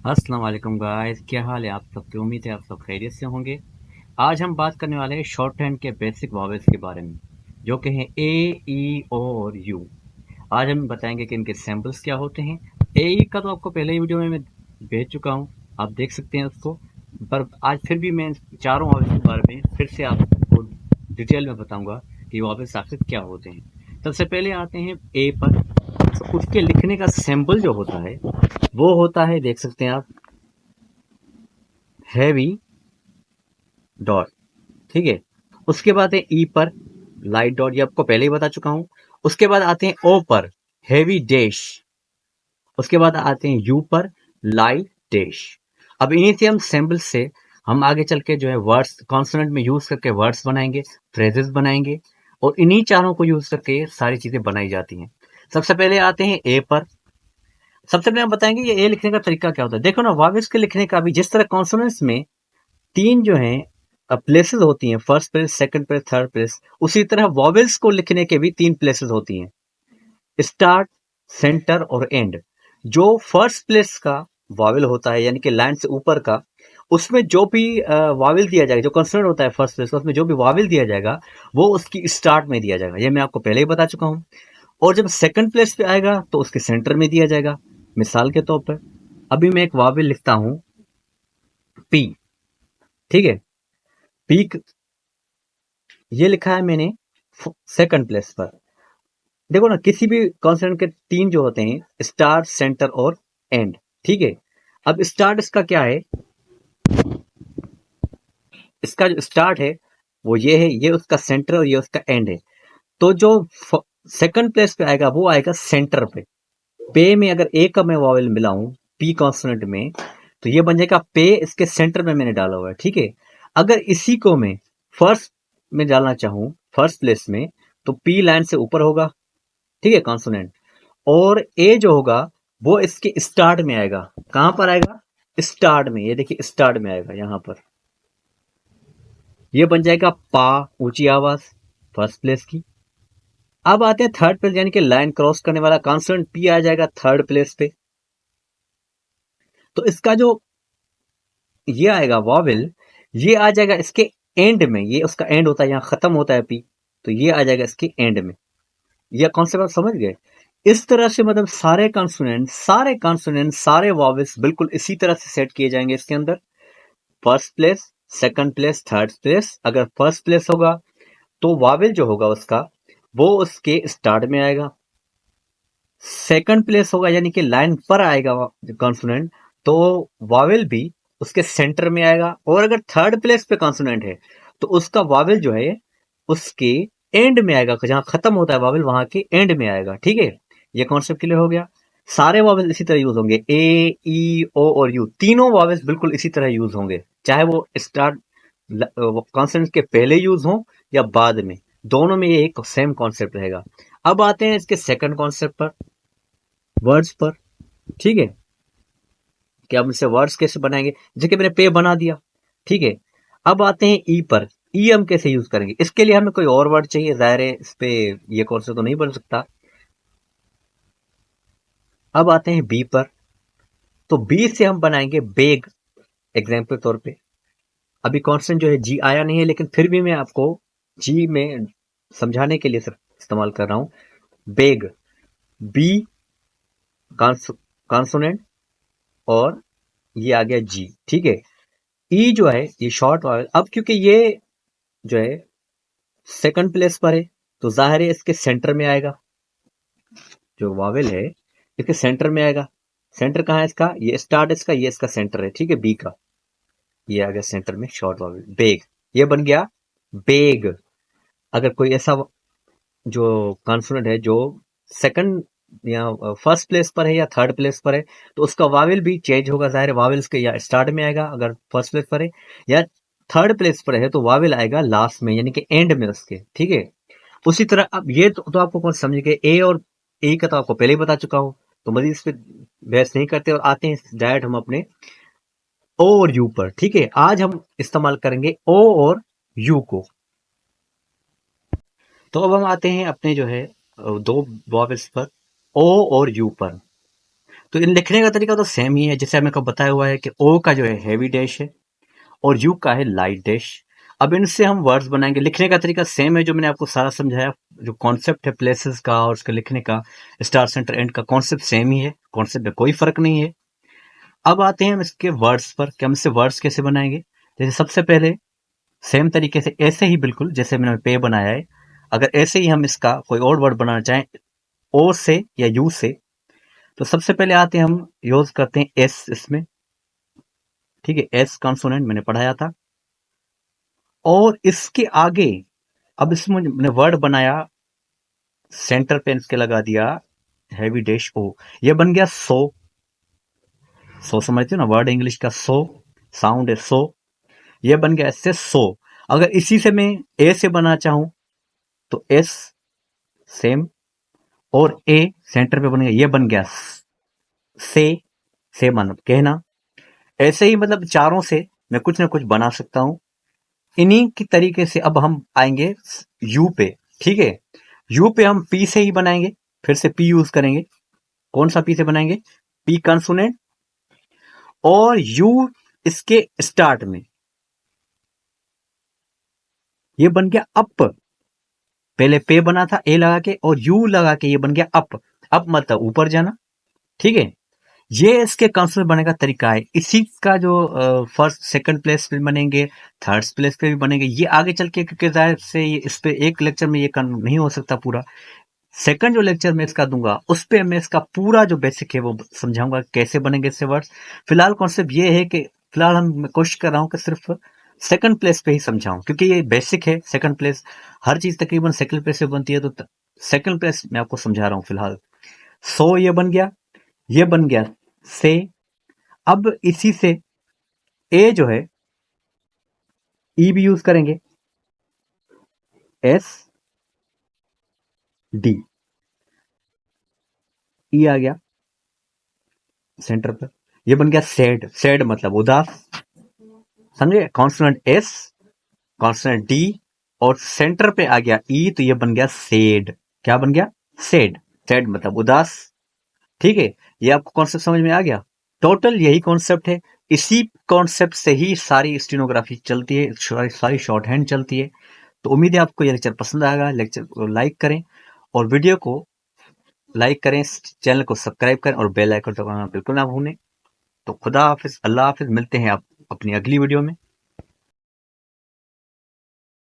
अस्सलाम वालेकुम गाइस, क्या हाल है आप सबकी। उम्मीद है आप सब खैरियत से होंगे। आज हम बात करने वाले हैं शॉर्ट हैंड के बेसिक वॉवेल्स के बारे में, जो कि हैं ए, ई, ओ और यू। आज हम बताएंगे कि इनके सैम्पल्स क्या होते हैं। ए ई का तो आपको पहले ही वीडियो में मैं भेज चुका हूँ, आप देख सकते हैं उसको। पर आज फिर भी मैं चारों वॉवेल्स के बारे में फिर से आपको डिटेल में बताऊंगा कि वॉवेल्स आखिर क्या होते हैं। सबसे पहले आते हैं ए पर। तो उसके लिखने का सिंबल जो होता है वो होता है, देख सकते हैं आप, हैवी डॉट। ठीक है। उसके बाद है ई पर लाइट डॉट, ये आपको पहले ही बता चुका हूं। उसके बाद आते हैं ओ पर हैवी डैश। उसके बाद आते हैं यू पर लाइट डैश। अब इन्हीं से हम सैम्पल से हम आगे चल के जो है वर्ड्स कॉन्सोनेंट में यूज करके वर्ड्स बनाएंगे, फ्रेजेस बनाएंगे, और इन्हीं चारों को यूज करके सारी चीजें बनाई जाती हैं। सबसे पहले आते हैं ए पर। सबसे पहले हम बताएंगे ये ए लिखने का तरीका क्या होता है। देखो ना, वाविस के लिखने का भी जिस तरह कॉन्सोनेंट्स में तीन जो हैं प्लेसेस होती हैं, first place, second place, third place, उसी तरह वॉवेल्स को लिखने के भी तीन प्लेसेस होती हैं, स्टार्ट, सेंटर और एंड। जो फर्स्ट प्लेस का वॉवेल होता है, यानी कि लाइन से ऊपर का, उसमें जो भी वॉवेल दिया जाएगा, जो कंसोनेंट होता है फर्स्ट प्लेस का, उसमें जो भी वॉवेल दिया जाएगा वो उसकी स्टार्ट में दिया जाएगा। ये मैं आपको पहले ही बता चुका हूं। और जब सेकंड प्लेस पे आएगा तो उसके सेंटर में दिया जाएगा। मिसाल के तौर पर अभी मैं एक वॉवेल लिखता हूं, पी। ठीक है। पी ये लिखा है मैंने सेकंड प्लेस पर। देखो ना, किसी भी कॉन्सोनेंट के तीन जो होते हैं, स्टार्ट, सेंटर और एंड। ठीक है। अब स्टार्ट इसका क्या है, इसका जो स्टार्ट है वो ये है, ये उसका सेंटर और ये उसका एंड है। तो जो सेकंड प्लेस पे आएगा वो आएगा सेंटर पे। पे में अगर ए का मैं वॉवेल मिलाऊं पी कॉन्सोनेंट में, तो ये बन जाएगा पे, इसके सेंटर में मैंने डाला हुआ है। ठीक है। अगर इसी को मैं फर्स्ट में डालना चाहूं, फर्स्ट प्लेस में, तो पी लाइन से ऊपर होगा। ठीक है, कॉन्सोनेंट। और ए जो होगा वो इसके स्टार्ट में आएगा। कहां पर आएगा, स्टार्ट में। ये देखिए स्टार्ट में आएगा यहां पर। ये बन जाएगा पा, ऊंची आवाज, फर्स्ट प्लेस की। अब आते हैं थर्ड प्लेस, यानी कि लाइन क्रॉस करने वाला कॉन्सोनेंट पी आ जाएगा थर्ड प्लेस पे। तो इसका जो ये आएगा वॉवेल, ये आ जाएगा इसके एंड में। ये उसका एंड होता है, यहां खत्म होता है पी, तो ये आ जाएगा इसके एंड में। यह कॉन्सेप्ट आप समझ गए। इस तरह से मतलब सारे कॉन्सोनेंट सारे वॉवेल्स बिल्कुल इसी तरह से सेट किए जाएंगे इसके अंदर। First place, second place, third place. अगर फर्स्ट प्लेस होगा तो वॉवेल जो होगा उसका वो उसके स्टार्ट में आएगा। सेकंड प्लेस होगा यानी कि लाइन पर आएगा कॉन्सोनेंट, तो वॉवेल भी उसके सेंटर में आएगा। और अगर थर्ड प्लेस पे कॉन्सोनेंट है तो उसका वॉवेल जो है उसके एंड में आएगा, जहां खत्म होता है वॉवेल वहां के एंड में आएगा। ठीक है। ये कॉन्सेप्ट क्लियर हो गया। सारे वॉवेल इसी तरह यूज होंगे, ए, ई, ओ और यू, तीनों वॉवेल्स बिल्कुल इसी तरह यूज होंगे, चाहे वो स्टार्ट कॉन्सोनेंट के पहले यूज हो या बाद में, दोनों में ये एक सेम कॉन्सेप्ट रहेगा। अब आते हैं इसके सेकंड कॉन्सेप्ट पर, वर्ड्स पर। ठीक है, कि हम इससे वर्ड्स कैसे बनाएंगे, जैसे कि मैंने पे बना दिया। ठीक है। अब आते हैं ई पर। ई हम कैसे यूज करेंगे, इसके लिए हमें कोई और वर्ड चाहिए, जाहिर है इस पे ये कॉन्सेप्ट तो नहीं बन सकता। अब आते हैं बी पर। तो बी से हम बनाएंगे बेग। एग्जाम्पल तौर पे अभी कॉन्स्टेंट जो है जी आया नहीं है, लेकिन फिर भी मैं आपको जी में समझाने के लिए सब इस्तेमाल कर रहा हूं। बेग, बी कॉन्सोनेंट, और ये आ गया जी। ठीक है। ई जो है ये शॉर्ट वॉवेल। अब क्योंकि ये जो है सेकंड प्लेस पर है, तो जाहिर है इसके सेंटर में आएगा। जो वॉवेल है इसके सेंटर में आएगा। सेंटर कहाँ है इसका, ये स्टार्ट इसका, ये इसका सेंटर है। ठीक है, बी का ये आ गया सेंटर में शॉर्ट वॉवेल बेग। ये बन गया बेग। अगर कोई ऐसा जो कॉन्सोनेंट है जो सेकंड या फर्स्ट प्लेस पर है या थर्ड प्लेस पर है, तो उसका वावेल भी चेंज होगा। जाहिर है वावेल्स के या स्टार्ट में आएगा अगर फर्स्ट प्लेस पर है, या थर्ड प्लेस पर है तो वावेल आएगा लास्ट में, यानी कि एंड में उसके। ठीक है। उसी तरह अब ये तो आपको कौन समझ गए, ए और ए का तो आपको पहले ही बता चुका हूं, तो मजीद इस पे बहस नहीं करते और आते हैं डायरेक्ट हम अपने ओ और यू पर। ठीक है। आज हम इस्तेमाल करेंगे ओ और यू को। तो अब हम आते हैं अपने जो है दो वॉवेल्स पर, ओ और यू पर। तो इन लिखने का तरीका तो सेम ही है, जैसे मैंने को बताया हुआ है कि ओ का जो है हैवी डैश है और यू का है लाइट डैश। अब इनसे हम वर्ड्स बनाएंगे। लिखने का तरीका सेम है, जो मैंने आपको सारा समझाया। जो कॉन्सेप्ट है प्लेसेस का और उसके लिखने का, स्टार्ट सेंटर एंड का कॉन्सेप्ट सेम ही है, कॉन्सेप्ट में कोई फर्क नहीं है। अब आते हैं हम इसके वर्ड्स पर कि हम इससे वर्ड्स कैसे बनाएंगे। जैसे सबसे पहले सेम तरीके से ऐसे ही बिल्कुल जैसे मैंने पे बनाया है, अगर ऐसे ही हम इसका कोई और वर्ड बनाना चाहें ओ से या यू से, तो सबसे पहले आते हैं हम यूज करते हैं एस इसमें। ठीक है, एस कॉन्सोनेंट मैंने पढ़ाया था। और इसके आगे अब इसमें मैंने वर्ड बनाया, सेंटर पे इसके लगा दिया हैवी डैश ओ, ये बन गया सो। सो समझते हो ना, वर्ड इंग्लिश का सो, साउंड है सो, ये बन गया इससे सो। अगर इसी से मैं ए से बनाना चाहूं तो एस सेम, और ए सेंटर पे बन गया, ये बन गया से मतलब कहना। ऐसे ही मतलब चारों से मैं कुछ ना कुछ बना सकता हूं। इन्हीं की तरीके से अब हम आएंगे यू पे। ठीक है, यू पे हम पी से ही बनाएंगे, फिर से पी यूज करेंगे। कौन सा पी से बनाएंगे? पी कंसोनेंट और यू इसके स्टार्ट में, ये बन गया अप। पहले पे बना था ए लगा के और यू लगा के, ये बन गया अप। अप मतलब ऊपर जाना। ठीक है, ये इसके कंसोनेंट बनने का तरीका है। इसी का जो फर्स्ट सेकंड प्लेस पे बनेंगे, थर्ड प्लेस पे भी बनेंगे, ये आगे चल के, क्योंकि जाहिर से ये इस पे एक लेक्चर में ये नहीं हो सकता पूरा। सेकंड जो लेक्चर में इसका दूंगा उस पे मैं इसका पूरा जो बेसिक है वो समझाऊंगा कैसे बनेंगे इससे वर्ड्स। फिलहाल कॉन्सेप्ट ये है कि फिलहाल मैं कोशिश कर रहा हूँ कि सिर्फ सेकंड प्लेस पे ही समझाऊं, क्योंकि ये बेसिक है। सेकंड प्लेस, हर चीज तकरीबन सेकंड प्लेस से बनती है, तो सेकंड प्लेस मैं आपको समझा रहा हूँ फिलहाल। सो ये बन गया, ये बन गया से। अब इसी से ए जो है ई भी यूज करेंगे, एस डी, ई आ गया सेंटर पर, ये बन गया सैड। सैड मतलब उदास, समझे? कॉन्सोनेंट एस, कॉन्सोनेंट डी, और सेंटर पे आ गया ई, तो ये बन गया सेड। क्या बन गया? सेड। सेड मतलब उदास। ठीक है, ये आपको कॉन्सेप्ट समझ में आ गया? टोटल यही कॉन्सेप्ट है। इसी कॉन्सेप्ट से ही सारी स्टेनोग्राफी चलती है, सारी शॉर्ट हैंड चलती है। तो उम्मीद है आपको ये लेक्चर पसंद आएगा। लेक्चर को लाइक करें और वीडियो को लाइक करें, चैनल को सब्सक्राइब करें और बेल आइकन दबाना बिल्कुल ना भूलें। तो खुदा हाफिज, अल्लाह हाफिज, मिलते हैं आप अपनी अगली वीडियो में।